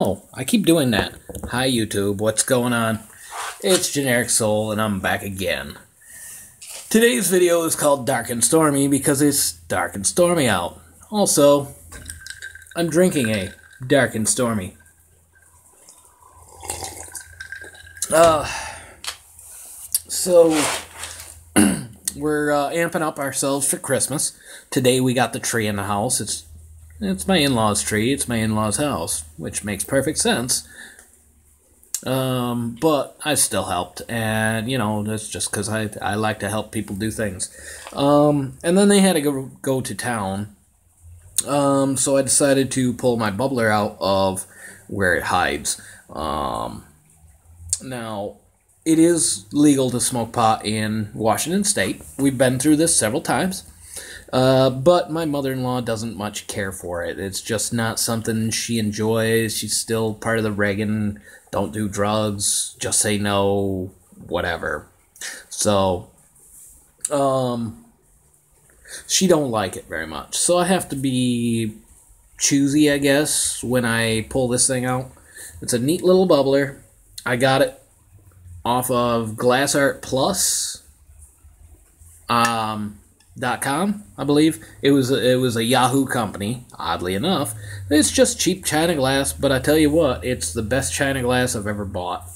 Oh, I keep doing that. Hi, YouTube. What's going on? It's Generic Soul, and I'm back again. Today's video is called Dark and Stormy because it's dark and stormy out. Also, I'm drinking a Dark and Stormy. So, we're amping up ourselves for Christmas. Today we got the tree in the house. It's my in-laws' tree. It's my in-laws' house, which makes perfect sense. But I still helped, and that's just because I like to help people do things. And then they had to go to town. So I decided to pull my bubbler out of where it hides. Now, it is legal to smoke pot in Washington State. We've been through this several times. But my mother-in-law doesn't much care for it. It's just not something she enjoys. She's still part of the Reagan, don't do drugs, just say no, whatever. So, she don't like it very much. So I have to be choosy, I guess, when I pull this thing out. It's a neat little bubbler. I got it off of Glass Art Plus. .com, I believe. It was a Yahoo company, oddly enough. It's just cheap China glass, but I tell you what, it's the best China glass I've ever bought.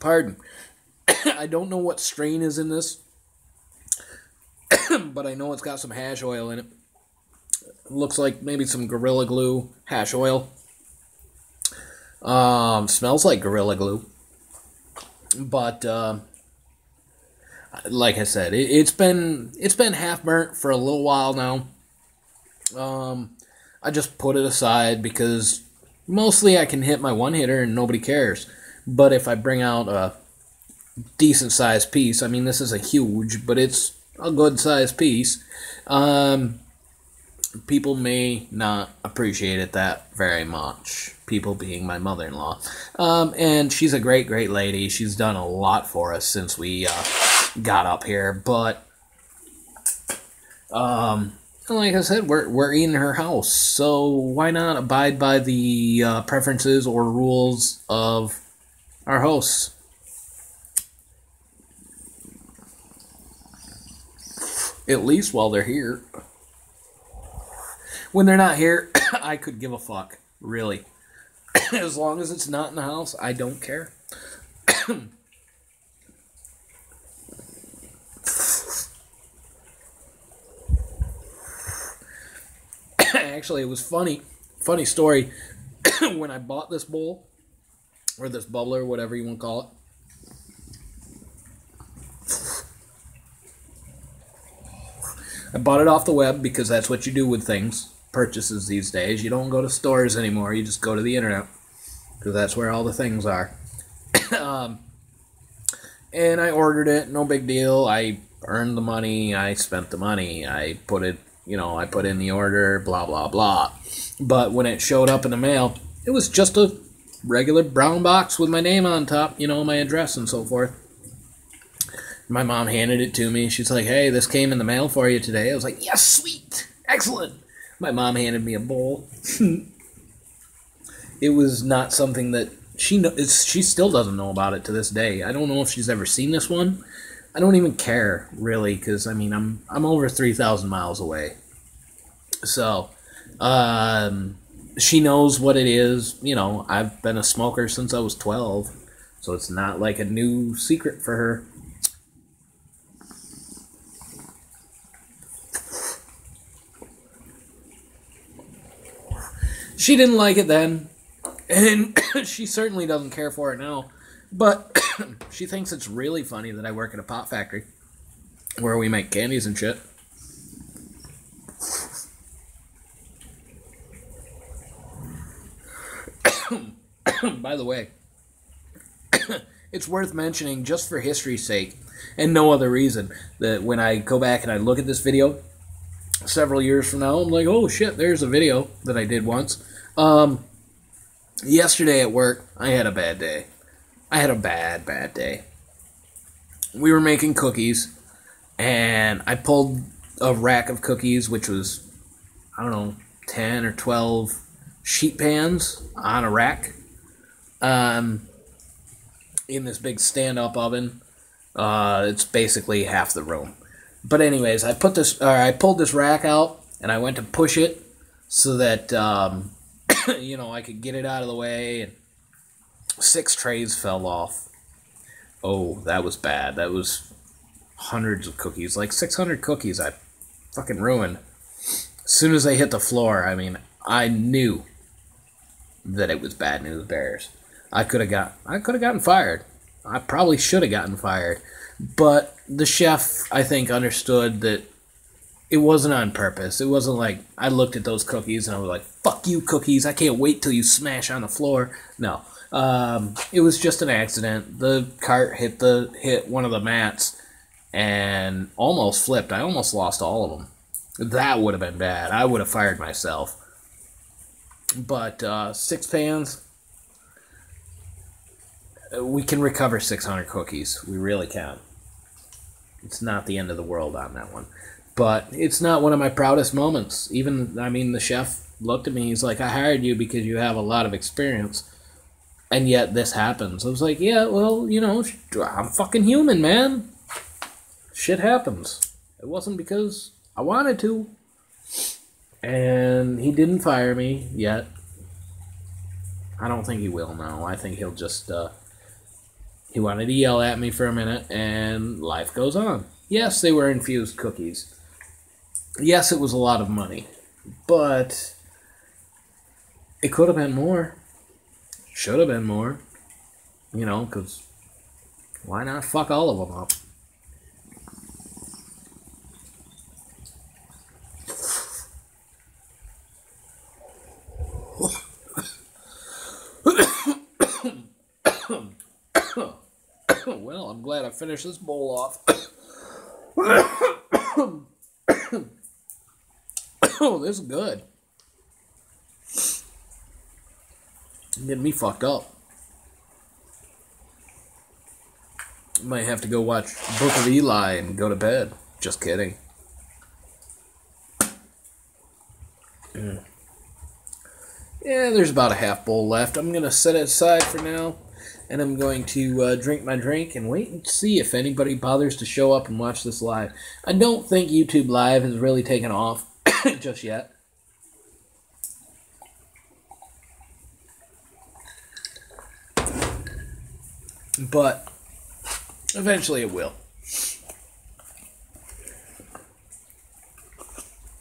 Pardon. I don't know what strain is in this, but I know it's got some hash oil in it. It looks like maybe some Gorilla Glue hash oil. Smells like Gorilla Glue. But, like I said, it's been half burnt for a little while now. I just put it aside because mostly I can hit my one hitter and nobody cares. But if I bring out a decent sized piece, I mean, this is a huge, but it's a good sized piece, people may not appreciate it that very much. People being my mother-in-law. And she's a great lady. She's done a lot for us since we got up here, but like I said, we're in her house, so why not abide by the preferences or rules of our hosts? At least while they're here. When they're not here, I could give a fuck, really. As long as it's not in the house, I don't care. Actually, it was funny story. When I bought this bowl, or this bubbler, whatever you want to call it, I bought it off the web because that's what you do with things, purchases these days. You don't go to stores anymore. You just go to the internet because that's where all the things are. And I ordered it. No big deal. I earned the money. I spent the money. I put it, I put in the order, blah, blah, blah. But when it showed up in the mail, it was just a regular brown box with my name on top, my address and so forth. My mom handed it to me. She's like, hey, this came in the mail for you today. I was like, yes, sweet. Excellent. My mom handed me a bowl. It was not something that she still doesn't know about it to this day. I don't know if she's ever seen this one. I don't even care, really, because, I mean, I'm over 3,000 miles away. So, she knows what it is. I've been a smoker since I was 12, so it's not like a new secret for her. She didn't like it then, and she certainly doesn't care for it now, but she thinks it's really funny that I work at a pot factory where we make candies and shit. By the way, it's worth mentioning just for history's sake and no other reason that when I go back and I look at this video, several years from now, I'm like, oh shit, there's a video that I did once. Yesterday at work, I had a bad day. I had a bad day. We were making cookies, and I pulled a rack of cookies, which was, I don't know, 10 or 12 sheet pans on a rack, in this big stand-up oven. It's basically half the room. But anyways, I pulled this rack out, and I went to push it so that, I could get it out of the way, and 6 trays fell off. Oh, that was bad. That was hundreds of cookies, like 600 cookies I fucking ruined. As soon as they hit the floor, I knew that it was bad news bears. I could have gotten fired. I probably should have gotten fired. But the chef, I think, understood that it wasn't on purpose. It wasn't like I looked at those cookies and I was like, fuck you, cookies. I can't wait till you smash on the floor. No. It was just an accident. The cart hit one of the mats and almost flipped. I almost lost all of them. That would have been bad. I would have fired myself. But 6 pans, we can recover 600 cookies. We really can. It's not the end of the world on that one. But it's not one of my proudest moments. Even, the chef looked at me. He's like, I hired you because you have a lot of experience. And yet this happens. I was like, yeah, well, I'm fucking human, man. Shit happens. It wasn't because I wanted to. And he didn't fire me yet. I don't think he will now. I think he'll just, he wanted to yell at me for a minute, and life goes on. Yes, they were infused cookies. Yes, it was a lot of money. But it could have been more. Should have been more. Because why not fuck all of them up? Well, I'm glad I finished this bowl off. Oh, this is good. Getting me fucked up. Might have to go watch Book of Eli and go to bed. Just kidding. Yeah, there's about a half bowl left. I'm going to set it aside for now. And I'm going to drink my drink and wait and see if anybody bothers to show up and watch this live. I don't think YouTube Live has really taken off just yet. But eventually it will.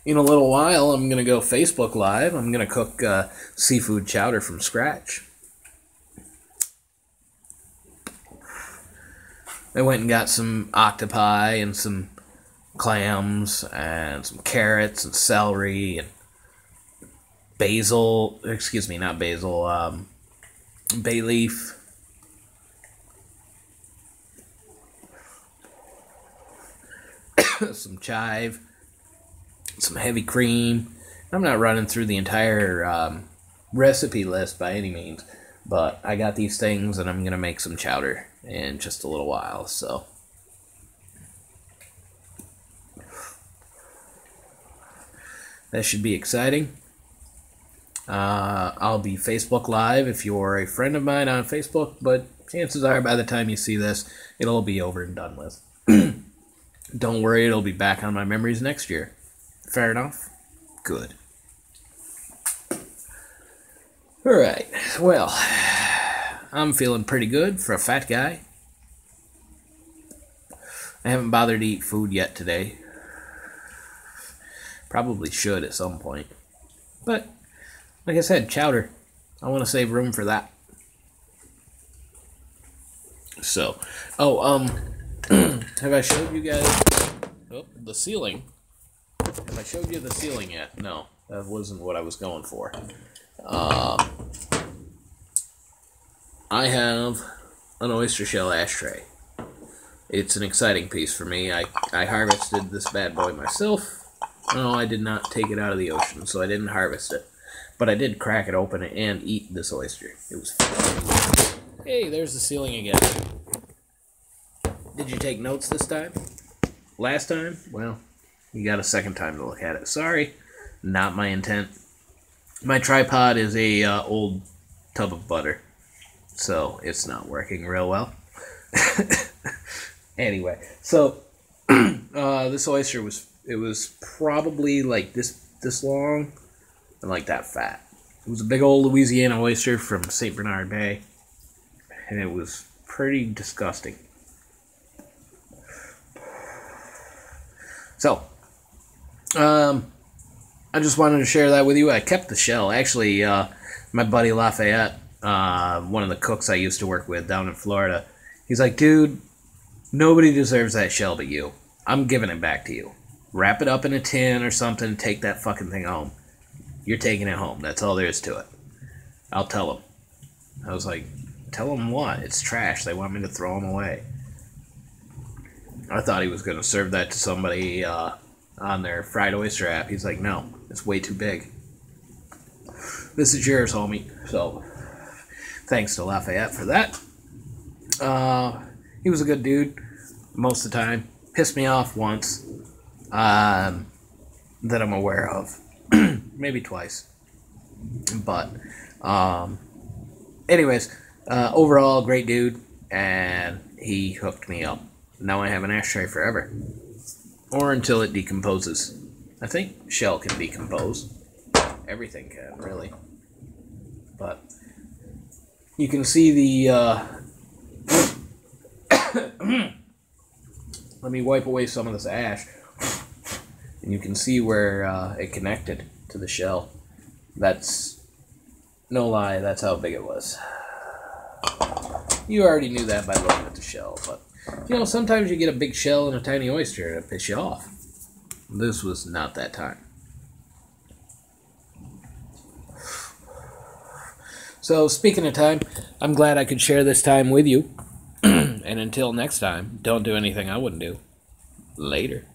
In a little while, I'm going to go Facebook Live. I'm going to cook seafood chowder from scratch. I went and got some octopi and some clams and some carrots and celery and basil. Excuse me, not basil. Bay leaf. Some chive. Some heavy cream. I'm not running through the entire recipe list by any means, but I got these things and I'm going to make some chowder in just a little while, so. That should be exciting. I'll be Facebook Live if you're a friend of mine on Facebook, but chances are by the time you see this, it'll be over and done with. Don't worry, it'll be back on my memories next year. Fair enough? Good. Alright, well, I'm feeling pretty good for a fat guy. I haven't bothered to eat food yet today. Probably should at some point. But, like I said, chowder. I want to save room for that. So, have I showed you guys the ceiling? Have I showed you the ceiling yet? No, that wasn't what I was going for. I have an oyster shell ashtray. It's an exciting piece for me. I harvested this bad boy myself. No, I did not take it out of the ocean, so I didn't harvest it. But I did crack it open and eat this oyster. It was fun. Hey, there's the ceiling again. Did you take notes this time? Last time? Well, you got a second time to look at it. Sorry, not my intent. My tripod is a old tub of butter, so it's not working real well. Anyway, so this oyster was probably like this long and like that fat. It was a big old Louisiana oyster from St. Bernard Bay, and it was pretty disgusting. So, I just wanted to share that with you. I kept the shell. Actually, my buddy Lafayette, one of the cooks I used to work with down in Florida, he's like, dude, nobody deserves that shell but you. I'm giving it back to you. Wrap it up in a tin or something, take that fucking thing home. You're taking it home. That's all there is to it. I'll tell him. I was like, tell him what? It's trash. They want me to throw them away. I thought he was going to serve that to somebody on their fried oyster app. He's like, no, it's way too big. This is yours, homie. So, thanks to Lafayette for that. He was a good dude most of the time. Pissed me off once that I'm aware of. Maybe twice. But, anyways, overall, great dude, and he hooked me up. Now I have an ashtray forever. Or until it decomposes. I think shell can decompose. Everything can, really. But you can see the... Let me wipe away some of this ash. And you can see where it connected to the shell. That's... No lie, that's how big it was. You already knew that by looking at the shell, but... You know, sometimes you get a big shell and a tiny oyster and it piss you off. This was not that time. So, speaking of time, I'm glad I could share this time with you. And until next time, don't do anything I wouldn't do. Later.